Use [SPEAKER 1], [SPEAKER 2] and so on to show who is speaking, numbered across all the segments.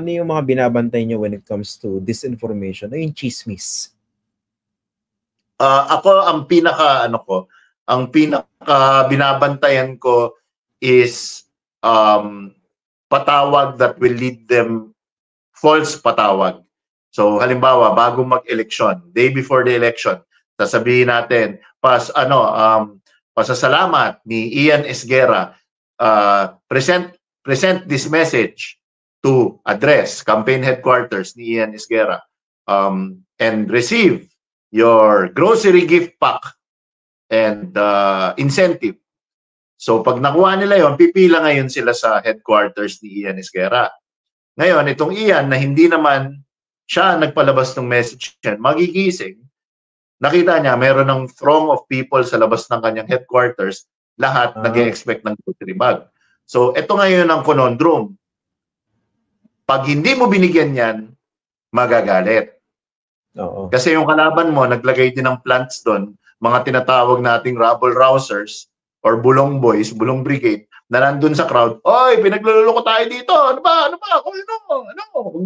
[SPEAKER 1] ano yung mga binabantay nyo when it comes to disinformation o yung chismis?
[SPEAKER 2] Ako, ang pinaka binabantayan ko is patawag that will lead them, false patawag. So halimbawa, bago mag-eleksyon, day before the election, sasabihin natin, pasasalamat ni Ian Esguerra, present this message to address campaign headquarters ni Ian Esguerra, and receive your grocery gift pack and incentive. So pag nakuha nila yon, pipila ngayon sila sa headquarters ni Ian Esguerra. Ngayon, itong Ian na hindi naman siya nagpalabas ng message yan, magigising, nakita niya meron ng throng of people sa labas ng kanyang headquarters, lahat nag-e-expect ng grocery bag. So ito ngayon ang conundrum. Pag hindi mo binigyan yan, magagalit.
[SPEAKER 1] Oo.
[SPEAKER 2] Kasi yung kalaban mo, naglagay din ng plants doon, mga tinatawag nating rabble-rousers or bulong boys, bulong brigade, na nandun sa crowd, oy, pinagluloko tayo dito, ano ba, kung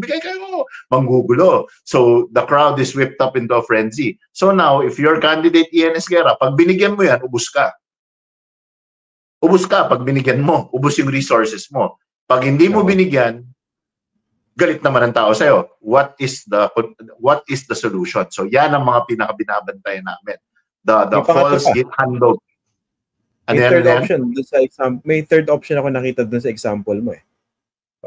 [SPEAKER 2] bigay kayo, manggugulo. So, the crowd is whipped up into a frenzy. So now, if your candidate Ian Esguerra, pag binigyan mo yan, ubus ka. Ubus ka pag binigyan mo, ubus yung resources mo. Pag hindi mo binigyan, galit naman ang tao sa'yo. What is the solution? So, yan ang mga pinaka-binabantayan namin. The false handle.
[SPEAKER 1] May third option doon sa example. May third option ako nakita doon sa example mo eh.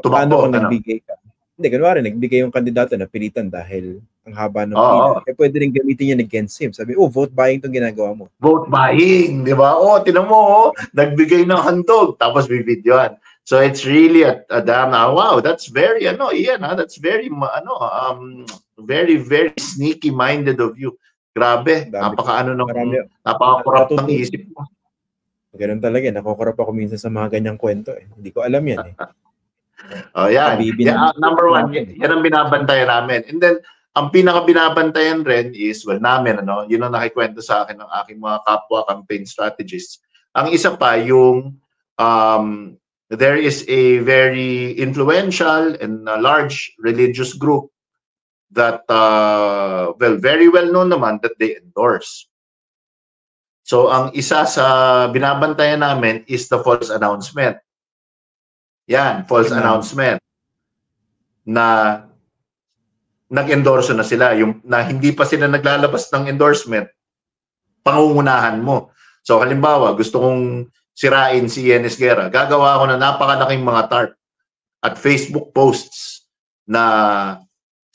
[SPEAKER 1] Paano kung nagbigay ka? Hindi, kunwari, nagbigay yung kandidato na pilitan dahil ang haba ng pila. Eh, pwede rin gamitin yan against him. Sabi, vote buying itong ginagawa mo.
[SPEAKER 2] Vote buying, di ba? Tinan mo, nagbigay ng handog, tapos bibidyoan. So it's really a damn, wow, that's very, Ian, that's very, very, very sneaky-minded of you. Grabe, napaka-corrupt ng isip mo.
[SPEAKER 1] Ganun talaga, nakukurap ako minsan sa mga ganyang kwento eh. Hindi ko alam yan eh.
[SPEAKER 2] Yan. Number one, yan ang binabantayan namin. And then, ang pinaka-binabantayan rin is, namin, yun ang nakikwento sa akin ng aking mga kapwa campaign strategists. Ang isa pa, yung there is a very influential and large religious group that, very well known naman that they endorse. So, ang isa sa binabantayan namin is the false announcement. Yan, false announcement na nag-endorso na sila. Yung na hindi pa sila naglalabas ng endorsement, pangungunahan mo. So, halimbawa, gusto kong sirain si Ian Esguerra, gagawa ako na napakalaking mga tarp at Facebook posts na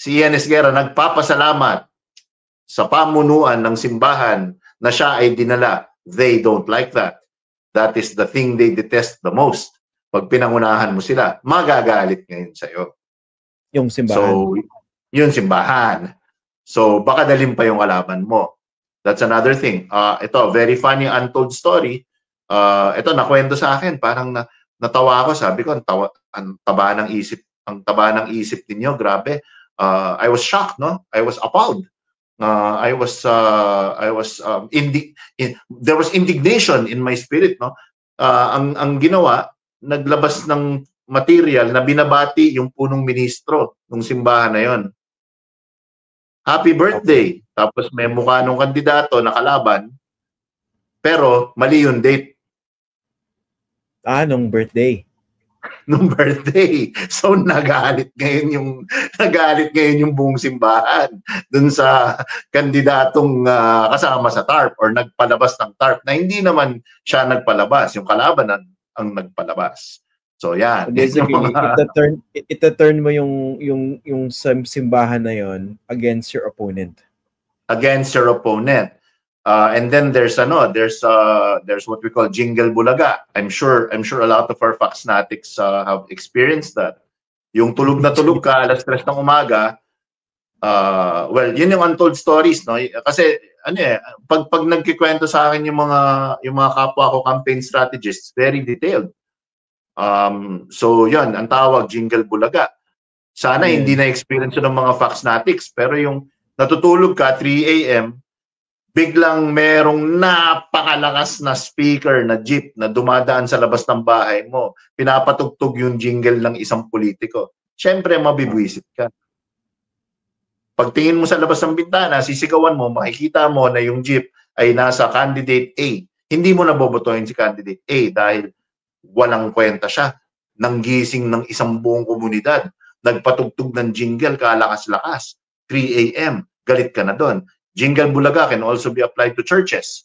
[SPEAKER 2] si Ian Esguerra nagpapasalamat sa pamunuan ng simbahan na siya ay dinala. They don't like that. That is the thing they detest the most. Pag pinangunahan mo sila, magagalit ngayon sa'yo.
[SPEAKER 1] Yung simbahan.
[SPEAKER 2] So, yung simbahan. So, baka dalhin pa yung kalaban mo. That's another thing. Ito, very funny untold story. Ito, nakwento sa akin. Parang natawa ako. Sabi ko, ang taba ng isip ninyo. Grabe. I was shocked, no? I was appalled. There was indignation in my spirit, no? Ang ginawa, naglabas ng material na binabati yung punong ministro ng simbahan na yon. Happy birthday. Tapos may mukha ng kandidato na kalaban, pero mali yung date.
[SPEAKER 1] Nung birthday.
[SPEAKER 2] Nung birthday. So nagalit ngayon yung buong simbahan dun sa kandidatong kasama sa TARP or nagpalabas ng TARP na hindi naman siya nagpalabas, yung kalaban ang nagpalabas. So yan.
[SPEAKER 1] So basically, ita-turn mo yung simbahan na yon against your opponent.
[SPEAKER 2] Against your opponent. And then there's what we call Jingle Bulaga. I'm sure a lot of our Faxnatics have experienced that. Yung tulog na tulog ka, alas 3 ng umaga, yun yung untold stories, no? Kasi pag nagkikwento sa akin yung mga kapwa ko campaign strategists, very detailed. So yun, ang tawag Jingle Bulaga. Sana hindi na-experience ng mga Faxnatics, pero yung natutulog ka 3 a.m., biglang merong napakalakas na speaker na jeep na dumadaan sa labas ng bahay mo. Pinapatugtog yung jingle ng isang politiko. syempre mabibwisit ka. Pagtingin mo sa labas ng bintana, sisigawan mo, makikita mo na yung jeep ay nasa candidate A. Hindi mo nabobotohin si candidate A dahil walang kwenta siya. Nanggising ng isang buong komunidad. Nagpatugtog ng jingle, kalakas-lakas. 3 a.m. Galit ka na doon. Jingle Bulaga can also be applied to churches.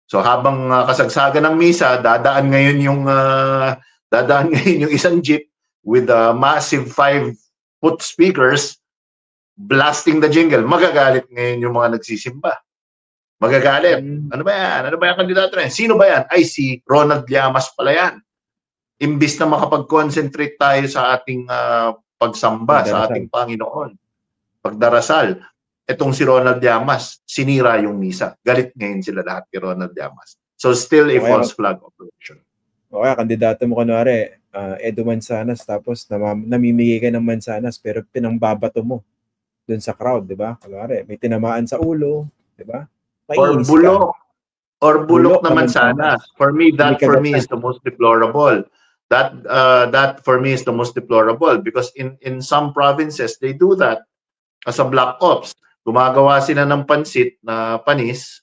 [SPEAKER 2] So habang kasagsagan ng misa, dadaan ngayon yung isang jeep with a massive 5-foot speakers blasting the jingle. Magagalit ngayon yung mga nagsisimba. Magagalit. Ano ba yan? Ano ba yung kandidato na yan? Sino ba yan? Ay, si Ronald Llamas pala yan. Imbis na makapag-concentrate tayo sa ating pagsamba, sa ating Panginoon. Pagdarasal. Itong si Ronald Llamas, sinira yung misa. Galit ngayon sila lahat kay Ronald Llamas. So still a false flag operation.
[SPEAKER 1] O kaya, kandidato mo kunwari, Edu Manzanas, tapos namimigay ka ng mansanas, pero pinangbabato mo doon sa crowd, di ba? Kunwari, may tinamaan sa ulo, di ba?
[SPEAKER 2] Or bulok na mansanas. For me, that is the most deplorable. That for me is the most deplorable because in some provinces they do that as a black ops. Gumagawa sila ng pansit na panis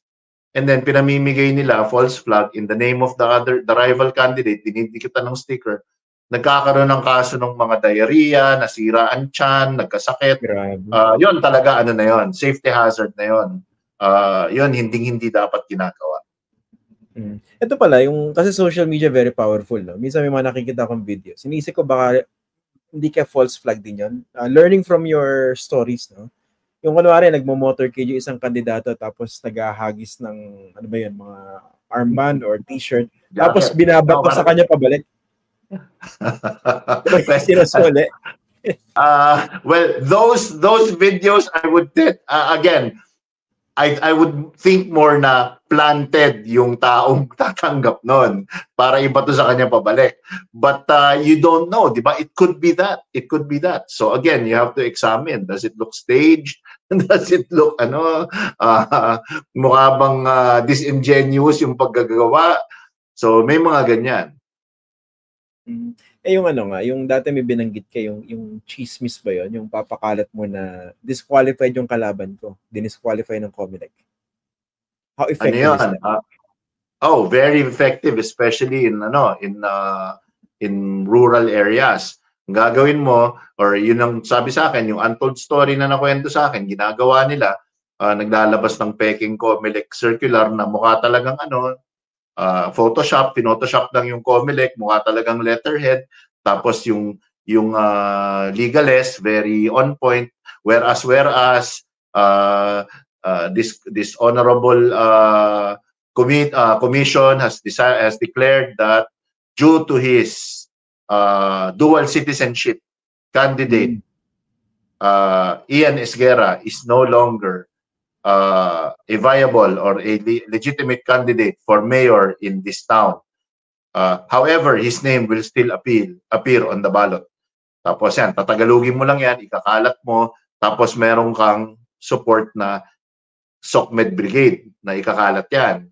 [SPEAKER 2] and then pinamimigay nila false flag in the name of the rival candidate. Dinidikitan ng sticker. Nagkakaroon ng kaso ng mga diarrhea, nasira ang tiyan, nagkasakit. Yon talaga ano na yon, safety hazard na yon. Yon hindi dapat ginagawa.
[SPEAKER 1] Ito pala, kasi social media very powerful, no? Minsan may mga nakikita akong videos. Iniisip ko baka hindi ka false flag din yon. Learning from your stories, no? Yung kunwari, nagmo-motorcade yung isang kandidato tapos nag-ahagis ng, ano ba yun, mga armband or t-shirt. Tapos binabato sa kanya pabalik.
[SPEAKER 2] Well, those videos I would again, I would think more na planted yung taong tatanggap nun para ibato sa kanya pabalik. But you don't know, di ba? It could be that. It could be that. So again, you have to examine. Does it look staged? Does it look mukha bang disingenuous yung paggagawa? So may mga ganyan.
[SPEAKER 1] Yung dati may binanggit kayo, yung chismis ba yun? Yung papakalat mo na disqualified yung kalaban ko, dinisqualify ng Comelec. How effective is that?
[SPEAKER 2] Very effective, especially in rural areas. Ang gagawin mo, or yun ang sabi sa akin, yung untold story na nakwento sa akin, ginagawa nila, naglalabas ng peking Comelec circular na mukha talagang Photoshop lang yung Comelec, mukha talagang letterhead, tapos yung legales very on point, whereas this honorable commission has declared that due to his dual citizenship candidate Ian Esguerra is no longer a viable or a legitimate candidate for mayor in this town. However, his name will still appear on the ballot. Tapos yan, tatagalugin mo lang yan, ikakalat mo, tapos meron kang support na SOCMED Brigade na ikakalat yan.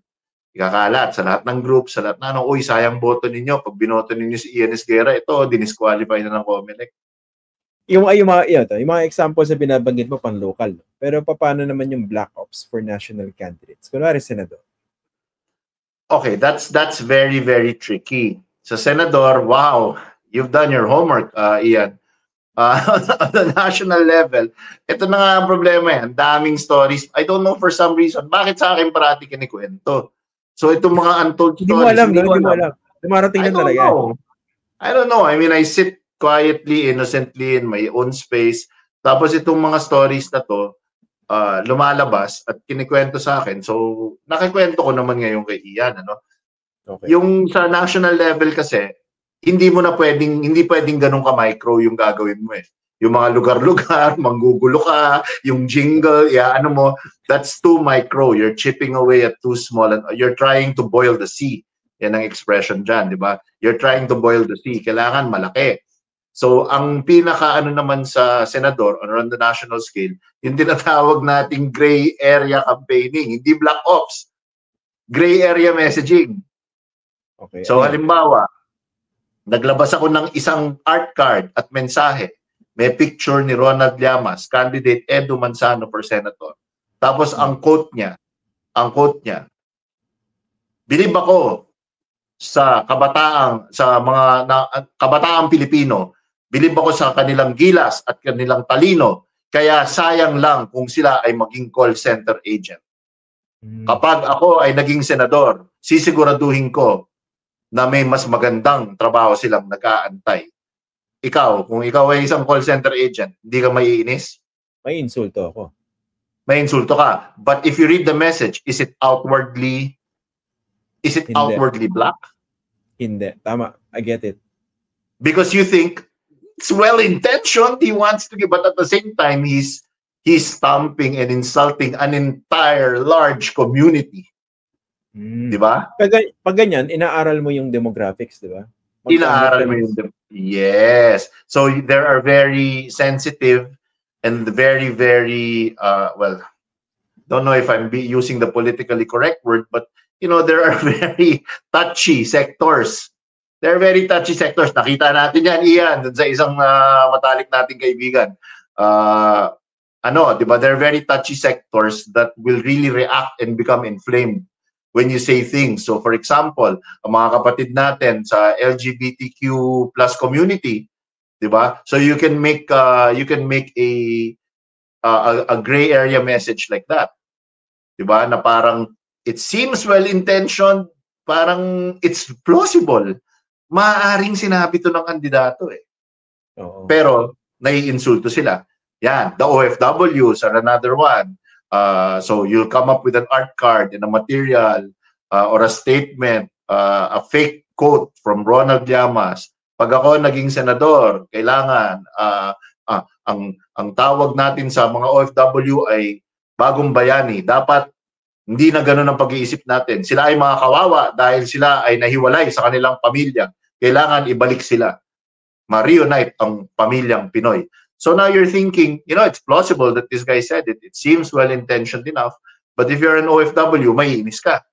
[SPEAKER 2] Ikakalat sa lahat ng group, sa lahat na uy, sayang boto ninyo. Pag binoto ninyo si Ian Esguerra, ito, dinisqualify na ng Comelec.
[SPEAKER 1] Yung mga examples na binabanggit mo pang local. Pero paano naman yung black ops for national candidates? Kunwari, senador.
[SPEAKER 2] Okay, that's very, very tricky. Sa senador, wow, you've done your homework, Ian. On the national level, ito na nga ang problema yan. Daming stories. I don't know for some reason. Bakit sa akin parati kinikwento? So itong mga untold stories.
[SPEAKER 1] Hindi mo alam. Dumarating na talaga.
[SPEAKER 2] I don't know. I mean, I sit quietly, innocently in my own space. Tapos itong mga stories na to, lumalabas at kinikwento sa akin. So, nakikwento ko naman ngayon kay Ian. Okay. Yung sa national level kasi, hindi pwedeng ganun ka-micro yung gagawin mo eh. Yung mga lugar-lugar, manggugulo ka, yung jingle, that's too micro. You're chipping away at too small. And you're trying to boil the sea. Yan ang expression dyan, di ba? You're trying to boil the sea. Kailangan malaki. So, ang pinaka naman sa senador on the national scale, yung tinatawag nating gray area campaigning, hindi black ops. Gray area messaging. Okay. So, halimbawa, naglabas ako ng isang art card at mensahe may picture ni Ronald Llamas, candidate Edu Manzano for senator. Tapos ang quote niya, bilib ako sa kabataang Pilipino, bilib ako sa kanilang gilas at kanilang talino, kaya sayang lang kung sila ay maging call center agent. Kapag ako ay naging senador, sisiguraduhin ko na may mas magandang trabaho silang nag-aantay. Ikaw, kung ikaw ay isang call center agent, hindi ka maiinis?
[SPEAKER 1] May insulto ako.
[SPEAKER 2] May insulto ka. But if you read the message, is it outwardly black?
[SPEAKER 1] Hindi. Tama. I get it.
[SPEAKER 2] Because you think it's well-intentioned, he wants to give, but at the same time, he's stomping and insulting an entire large community. Di ba?
[SPEAKER 1] Pag ganyan, inaaral mo yung demographics, di ba?
[SPEAKER 2] Inaaral mo yung yes. So there are very sensitive and very, very, well, don't know if I'm using the politically correct word, but, you know, there are very touchy sectors. There are very touchy sectors. Nakita natin yan, Ian, dun sa isang matalik nating kaibigan. Di ba? There are very touchy sectors that will really react and become inflamed when you say things. So for example, ang mga kapatid natin sa LGBTQ+ community, 'di ba? So you can make a gray area message like that. 'Di ba? Na parang it seems well-intentioned, parang it's plausible. Maaaring sinabi to ng kandidato eh.
[SPEAKER 1] Oo.
[SPEAKER 2] Pero naiinsulto sila. Yan, the OFWs are another one. So you'll come up with an art card and a material or a statement, a fake quote from Ronald Llamas. Pag ako naging senador, kailangan ang tawag natin sa mga OFW ay bagong bayani. Dapat hindi na ganoon ang pag-iisip natin. Sila ay mga kawawa dahil sila ay nahiwalay sa kanilang pamilya. Kailangan ibalik sila. Ma-reunite ang pamilyang Pinoy. So now you're thinking, you know, it's plausible that this guy said it. It seems well-intentioned enough. But if you're an OFW, maiinis ka.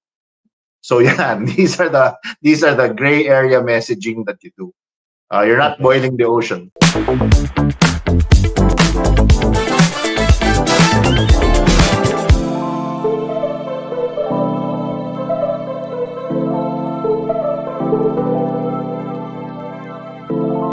[SPEAKER 2] So yan, these are the gray area messaging that you do. You're not boiling the ocean.